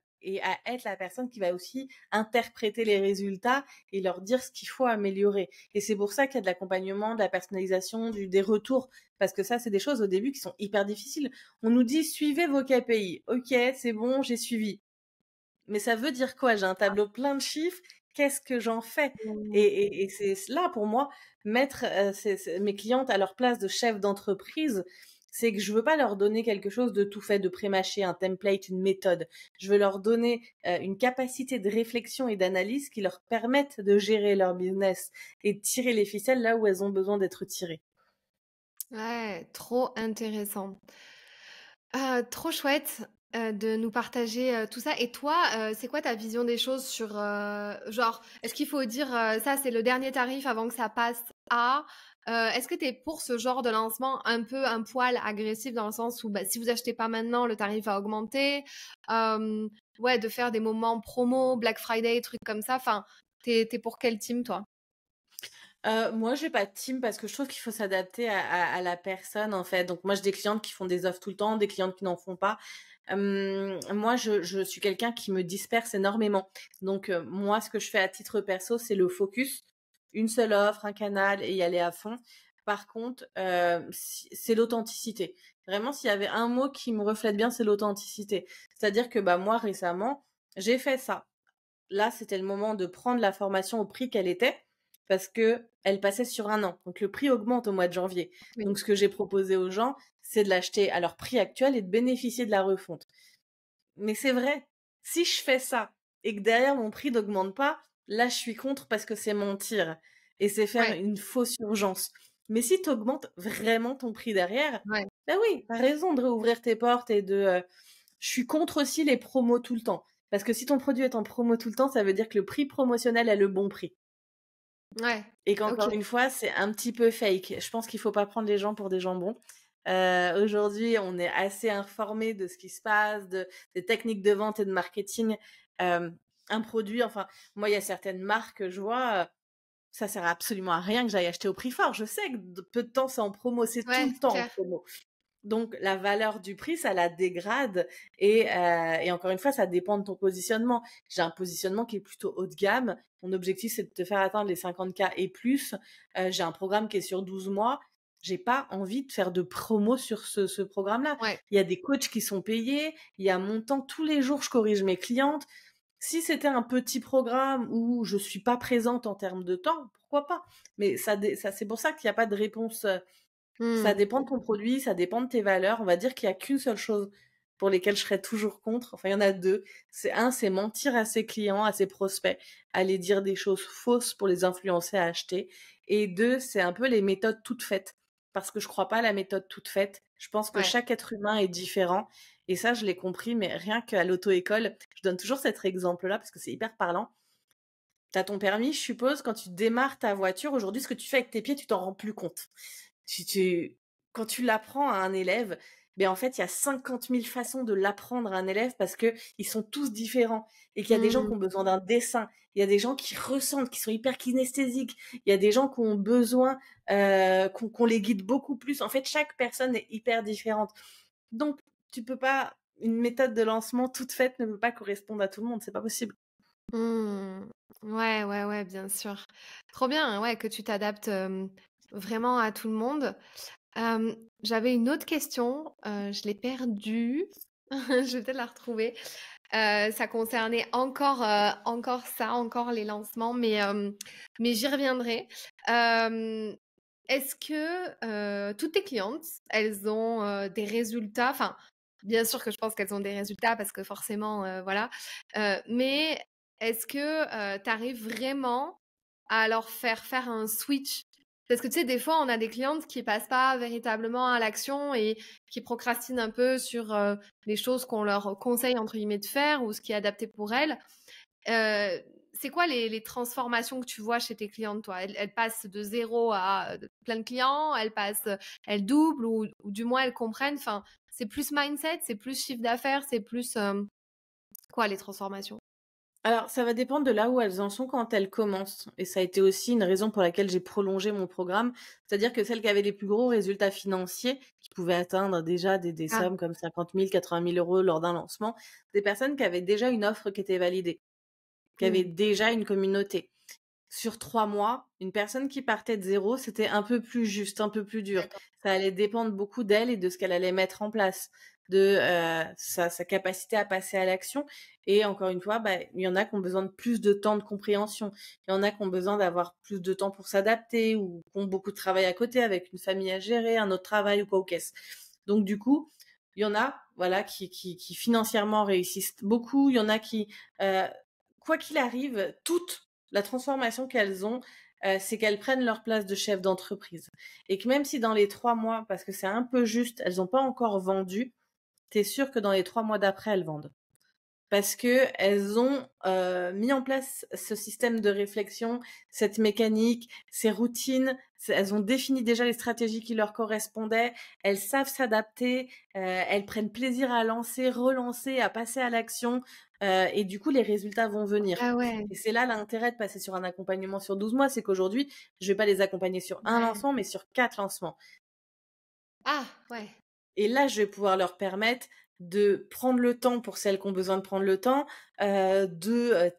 être la personne qui va aussi interpréter les résultats et leur dire ce qu'il faut améliorer. Et c'est pour ça qu'il y a de l'accompagnement, de la personnalisation, des retours, parce que ça c'est des choses au début qui sont hyper difficiles. On nous dit suivez vos KPI. Ok, c'est bon, j'ai suivi. Mais ça veut dire quoi? J'ai un tableau plein de chiffres. Qu'est-ce que j'en fais? Et c'est là pour moi mettre mes clientes à leur place de chef d'entreprise. C'est que je veux pas leur donner quelque chose de tout fait, de prémâché, un template, une méthode. Je veux leur donner une capacité de réflexion et d'analyse qui leur permettent de gérer leur business et de tirer les ficelles là où elles ont besoin d'être tirées. Ouais, trop intéressant. Trop chouette, de nous partager, tout ça et toi, c'est quoi ta vision des choses sur, genre, est-ce qu'il faut dire, ça c'est le dernier tarif avant que ça passe à est-ce que tu es pour ce genre de lancement un peu un poil agressif dans le sens où, bah, si vous achetez pas maintenant, le tarif va augmenter? Hem, ouais, de faire des moments promo, Black Friday, trucs comme ça, enfin, tu es pour quelle team toi? Moi, j'ai pas de team parce que je trouve qu'il faut s'adapter à la personne, en fait. Donc moi, j'ai des clientes qui font des offres tout le temps, des clientes qui n'en font pas. Moi, je suis quelqu'un qui me disperse énormément. Donc moi, ce que je fais à titre perso, c'est le focus, une seule offre, un canal et y aller à fond. Par contre, c'est l'authenticité. Vraiment, s'il y avait un mot qui me reflète bien, c'est l'authenticité. C'est-à-dire que moi, récemment, j'ai fait ça. Là, c'était le moment de prendre la formation au prix qu'elle était parce que elle passait sur un an. Donc, le prix augmente au mois de janvier. Oui. Donc, ce que j'ai proposé aux gens, c'est de l'acheter à leur prix actuel et de bénéficier de la refonte. Mais c'est vrai, si je fais ça et que derrière mon prix n'augmente pas, là, je suis contre parce que c'est mentir et c'est faire Ouais, une fausse urgence. Mais si tu augmentes vraiment ton prix derrière, ouais. ben oui, t'as raison de réouvrir tes portes et de... Je suis contre aussi les promos tout le temps. Parce que si ton produit est en promo tout le temps, ça veut dire que le prix promotionnel est le bon prix. Ouais. Et OK. qu'encore une fois, c'est un petit peu fake. Je pense qu'il faut pas prendre les gens pour des jambons. Aujourd'hui, on est assez informé de ce qui se passe, des techniques de vente et de marketing. Un produit, enfin, moi, il y a certaines marques que je vois, ça sert absolument à rien que j'aille acheter au prix fort. Je sais que de peu de temps, c'est en promo, c'est tout Ouais, le c'est temps en clair. promo. Donc, la valeur du prix, ça la dégrade. Et encore une fois, ça dépend de ton positionnement. J'ai un positionnement qui est plutôt haut de gamme. Mon objectif, c'est de te faire atteindre les 50K et plus. J'ai un programme qui est sur 12 mois. J'ai pas envie de faire de promo sur ce programme-là. Ouais. Il y a des coachs qui sont payés. Il y a mon temps. Tous les jours, je corrige mes clientes. Si c'était un petit programme où je suis pas présente en termes de temps, pourquoi pas? Mais c'est pour ça qu'il n'y a pas de réponse. Ça Mmh. dépend de ton produit, ça dépend de tes valeurs. On va dire qu'il y a qu'une seule chose pour lesquelles je serais toujours contre. Enfin, il y en a deux. C'est mentir à ses clients, à ses prospects, aller dire des choses fausses pour les influencer à acheter. Et deux, c'est un peu les méthodes toutes faites. Parce que je crois pas à la méthode toute faite. Je pense que Ouais. chaque être humain est différent. Et ça, je l'ai compris, mais rien qu'à l'auto-école, je donne toujours cet exemple-là parce que c'est hyper parlant. T'as ton permis, je suppose, quand tu démarres ta voiture, aujourd'hui, ce que tu fais avec tes pieds, tu t'en rends plus compte. Quand tu l'apprends à un élève, en fait, il y a 50 000 façons de l'apprendre à un élève parce que ils sont tous différents et qu'il y a des gens qui Mmh. ont besoin d'un dessin, il y a des gens qui ressentent, qui sont hyper kinesthésiques, il y a des gens qui ont besoin qu'on les guide beaucoup plus. En fait, chaque personne est hyper différente. Donc, tu peux pas une méthode de lancement toute faite ne peut pas correspondre à tout le monde, c'est pas possible. Mmh. Ouais, ouais, ouais, bien sûr. Trop bien, ouais, que tu t'adaptes, vraiment à tout le monde. J'avais une autre question, je l'ai perdue. Je vais peut-être la retrouver. Ça concernait encore ça, encore les lancements, mais j'y reviendrai. Est-ce que toutes tes clientes, elles ont des résultats? Enfin, bien sûr que je pense qu'elles ont des résultats parce que forcément, voilà. Mais est-ce que tu arrives vraiment à leur faire un switch? Parce que tu sais, des fois, on a des clientes qui passent pas véritablement à l'action et qui procrastinent un peu sur les choses qu'on leur conseille entre guillemets de faire ou ce qui est adapté pour elles. Euh, c'est quoi les transformations que tu vois chez tes clientes, toi? Elles passent de zéro à plein de clients, elles doublent ou du moins elles comprennent. Enfin, c'est plus mindset, c'est plus chiffre d'affaires, c'est plus quoi les transformations? Alors, ça va dépendre de là où elles en sont quand elles commencent. Et ça a été aussi une raison pour laquelle j'ai prolongé mon programme. C'est-à-dire que celles qui avaient les plus gros résultats financiers, qui pouvaient atteindre déjà des Ah, sommes comme 50 000, 80 000 euros lors d'un lancement, des personnes qui avaient déjà une offre qui était validée, qui avaient hmm, déjà une communauté. Sur 3 mois, une personne qui partait de zéro, c'était un peu plus juste, un peu plus dur. d'accord. Ça allait dépendre beaucoup d'elle et de ce qu'elle allait mettre en place, de sa capacité à passer à l'action. Et encore une fois, il y en a qui ont besoin de plus de temps de compréhension. Il y en a qui ont besoin d'avoir plus de temps pour s'adapter ou qui ont beaucoup de travail à côté avec une famille à gérer, un autre travail ou quoi au caisse. Donc du coup, il y en a, voilà, qui financièrement réussissent beaucoup. Il y en a qui, quoi qu'il arrive, toutes la transformation qu'elles ont, c'est qu'elles prennent leur place de chef d'entreprise. Et que même si dans les 3 mois, parce que c'est un peu juste, elles n'ont pas encore vendu, t'es sûr que dans les 3 mois d'après, elles vendent. Parce que elles ont mis en place ce système de réflexion, cette mécanique, ces routines. Elles ont défini déjà les stratégies qui leur correspondaient. Elles savent s'adapter. Elles prennent plaisir à lancer, relancer, à passer à l'action. Et du coup, les résultats vont venir. Ah ouais, Et c'est là l'intérêt de passer sur un accompagnement sur 12 mois, c'est qu'aujourd'hui, je vais pas les accompagner sur un ouais. lancement, mais sur 4 lancements. Ah ouais. Et là, je vais pouvoir leur permettre de prendre le temps pour celles qui ont besoin de prendre le temps,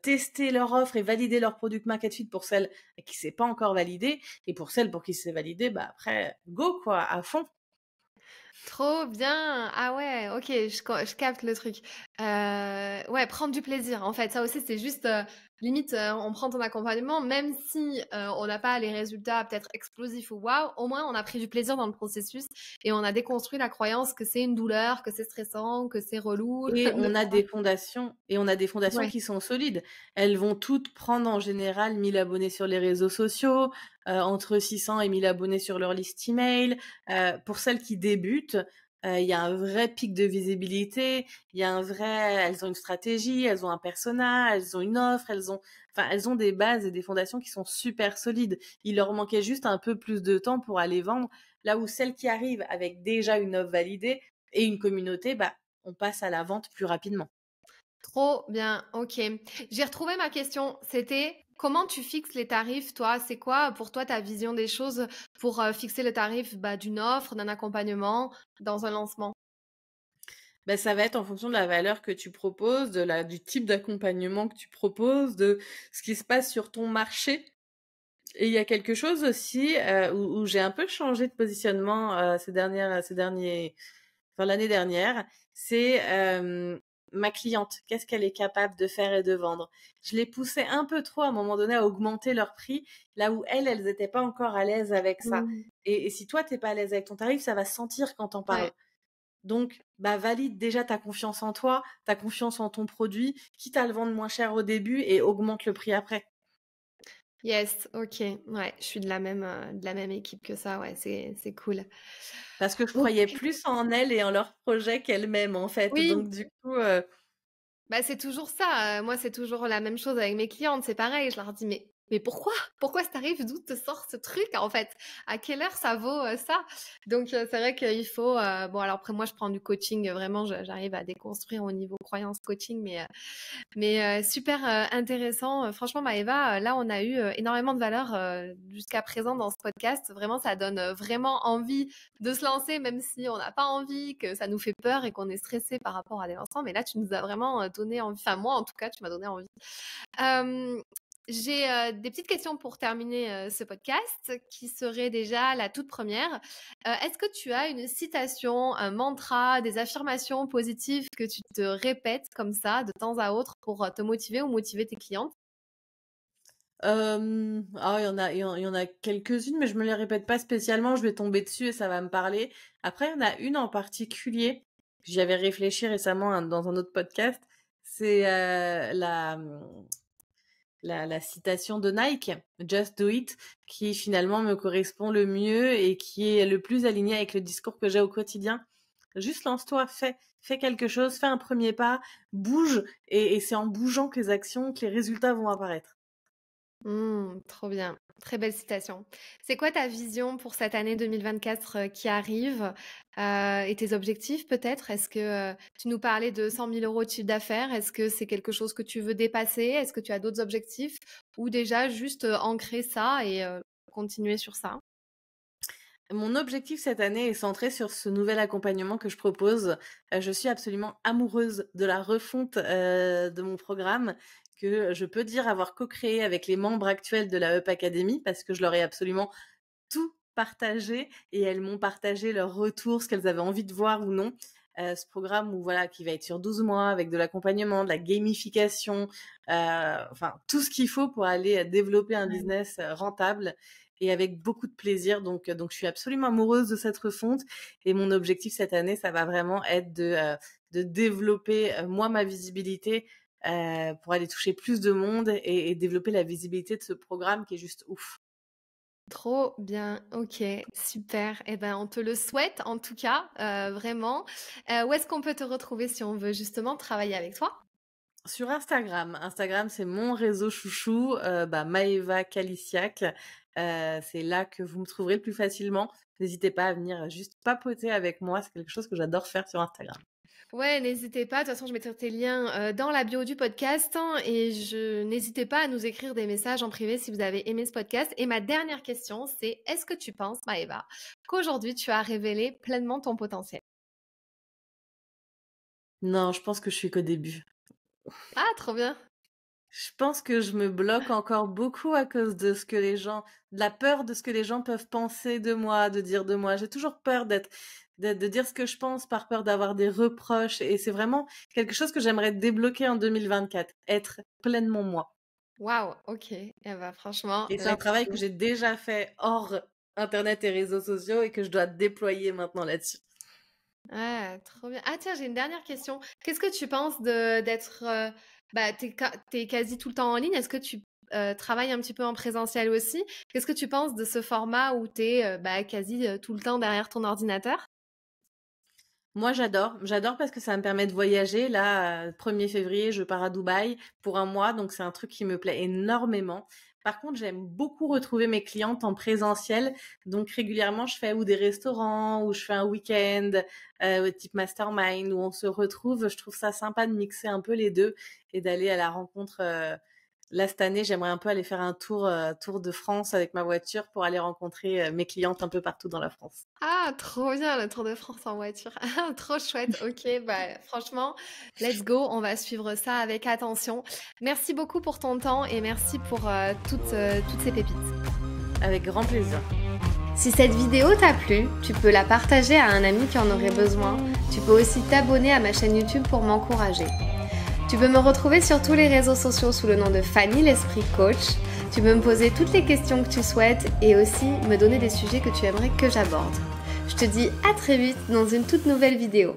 tester leur offre et valider leur product market fit pour celles qui c'est pas encore validé et pour celles pour qui c'est validé, bah, après go quoi, à fond. Trop bien! Ah ouais, OK, je capte le truc. Ouais, prendre du plaisir, en fait. Ça aussi, c'est juste, limite, on prend ton accompagnement, même si, on n'a pas les résultats peut-être explosifs ou waouh, au moins on a pris du plaisir dans le processus et on a déconstruit la croyance que c'est une douleur, que c'est stressant, que c'est relou. Et Le on a des fondations Ouais, qui sont solides. Elles vont toutes prendre en général 1000 abonnés sur les réseaux sociaux, entre 600 et 1000 abonnés sur leur liste email. Pour celles qui débutent, il y a un vrai pic de visibilité, il y a un vrai elles ont une stratégie, elles ont un persona, elles ont une offre, elles ont des bases et des fondations qui sont super solides. Il leur manquait juste un peu plus de temps pour aller vendre, là où celles qui arrivent avec déjà une offre validée et une communauté, bah, on passe à la vente plus rapidement. trop bien, OK. J'ai retrouvé ma question, c'était: comment tu fixes les tarifs, toi? C'est quoi, pour toi, ta vision des choses pour, fixer le tarif, bah, d'une offre, d'un accompagnement, dans un lancement? Ben ça va être en fonction de la valeur que tu proposes, du type d'accompagnement que tu proposes, de ce qui se passe sur ton marché. Et il y a quelque chose aussi où j'ai un peu changé de positionnement enfin l'année dernière, c'est ma cliente. Qu'est-ce qu'elle est capable de faire et de vendre? Je les poussais un peu trop à un moment donné à augmenter leur prix, là où elles étaient pas encore à l'aise avec ça. Mmh. Et si toi t'es pas à l'aise avec ton tarif, ça va se sentir quand t'en Ouais. parles. Donc, bah, valide déjà ta confiance en toi, ta confiance en ton produit, quitte à le vendre moins cher au début et augmente le prix après. Yes, OK. Ouais, je suis de la même équipe que ça, ouais, c'est cool. Parce que je croyais OK. plus en elles et en leur projet qu'elles-mêmes, en fait. Oui. Donc, du coup, Bah, c'est toujours ça, moi, c'est toujours la même chose avec mes clientes, c'est pareil, je leur dis: «Mais pourquoi? Pourquoi ça t'arrive? D'où te sort ce truc, en fait? À quelle heure ça vaut, ça?» Donc c'est vrai qu'il faut, bon, alors après moi, je prends du coaching, vraiment, j'arrive à déconstruire au niveau croyance coaching, mais super, intéressant, franchement Maëva, là on a eu, énormément de valeur, jusqu'à présent dans ce podcast. Vraiment ça donne, vraiment envie de se lancer même si on n'a pas envie, que ça nous fait peur et qu'on est stressé par rapport à des lancements. Mais là tu nous as vraiment, donné envie, enfin moi en tout cas tu m'as donné envie. Hem, j'ai, des petites questions pour terminer, ce podcast qui serait déjà la toute première. Est-ce que tu as une citation, un mantra, des affirmations positives que tu te répètes comme ça de temps à autre pour, te motiver ou motiver tes clientes? il y en a quelques-unes, mais je me les répète pas spécialement. Je vais tomber dessus et ça va me parler. Après, il y en a une en particulier. J'y avais réfléchi récemment dans un autre podcast. C'est la citation de Nike, Just Do It, qui finalement me correspond le mieux et qui est le plus aligné avec le discours que j'ai au quotidien. Juste lance-toi, fais quelque chose, fais un premier pas, bouge, et c'est en bougeant que que les résultats vont apparaître. Mmh, trop bien. Très belle citation. C'est quoi ta vision pour cette année 2024, qui arrive, et tes objectifs peut-être? Est-ce que, tu nous parlais de 100 000 € de chiffre d'affaires. Est-ce que c'est quelque chose que tu veux dépasser? Est-ce que tu as d'autres objectifs? Ou déjà juste, ancrer ça et continuer sur ça? Mon objectif cette année est centré sur ce nouvel accompagnement que je propose. Je suis absolument amoureuse de la refonte, de mon programme que je peux dire avoir co-créé avec les membres actuels de la Up Academy parce que je leur ai absolument tout partagé et elles m'ont partagé leurs retours, ce qu'elles avaient envie de voir ou non. Ce programme où voilà, qui va être sur 12 mois avec de l'accompagnement, de la gamification, enfin tout ce qu'il faut pour aller développer un business rentable et avec beaucoup de plaisir. Donc je suis absolument amoureuse de cette refonte et mon objectif cette année, ça va vraiment être de développer moi ma visibilité pour aller toucher plus de monde et développer la visibilité de ce programme qui est juste ouf. Trop bien, OK, super. Et ben, on te le souhaite en tout cas, vraiment. Où est-ce qu'on peut te retrouver si on veut justement travailler avec toi? Sur Instagram. Instagram, c'est mon réseau chouchou, bah, Maëva Kalisiak. C'est là que vous me trouverez le plus facilement. N'hésitez pas à venir juste papoter avec moi, c'est quelque chose que j'adore faire sur Instagram. Ouais, n'hésitez pas. De toute façon, je mettrai tes liens, dans la bio du podcast, hein, et n'hésitez pas à nous écrire des messages en privé si vous avez aimé ce podcast. Et ma dernière question, c'est: est-ce que tu penses, Maëva, qu'aujourd'hui tu as révélé pleinement ton potentiel? Non, je pense que je suis qu'au début. Ah, trop bien. Je pense que je me bloque encore beaucoup à cause de ce que les gens, de la peur de ce que les gens peuvent penser de moi, de dire de moi. J'ai toujours peur de dire ce que je pense par peur d'avoir des reproches. Et c'est vraiment quelque chose que j'aimerais débloquer en 2024. Être pleinement moi. Waouh, ok. Eh ben, franchement, Et c'est un let's travail que go. j'ai déjà fait hors Internet et réseaux sociaux et que je dois déployer maintenant là-dessus. Ah, trop bien. Ah tiens, j'ai une dernière question. Qu'est-ce que tu penses d'être bah t'es quasi tout le temps en ligne. Est-ce que tu travailles un petit peu en présentiel aussi? Qu'est-ce que tu penses de ce format où t'es bah, quasi tout le temps derrière ton ordinateur? Moi, j'adore. J'adore parce que ça me permet de voyager. Là, 1er février, je pars à Dubaï pour un mois, donc c'est un truc qui me plaît énormément. Par contre, j'aime beaucoup retrouver mes clientes en présentiel. Donc régulièrement, je fais ou des restaurants, ou je fais un week-end, type mastermind, où on se retrouve. Je trouve ça sympa de mixer un peu les deux et d'aller à la rencontre. Là, cette année, j'aimerais un peu aller faire un tour de France avec ma voiture pour aller rencontrer mes clientes un peu partout dans la France. Ah, trop bien le Tour de France en voiture. Ah, trop chouette. Ok, bah franchement, let's go. On va suivre ça avec attention. Merci beaucoup pour ton temps et merci pour toutes ces pépites. Avec grand plaisir. Si cette vidéo t'a plu, tu peux la partager à un ami qui en aurait besoin. Tu peux aussi t'abonner à ma chaîne YouTube pour m'encourager. Tu peux me retrouver sur tous les réseaux sociaux sous le nom de Fanny l'Esprit Coach. Tu peux me poser toutes les questions que tu souhaites et aussi me donner des sujets que tu aimerais que j'aborde. Je te dis à très vite dans une toute nouvelle vidéo.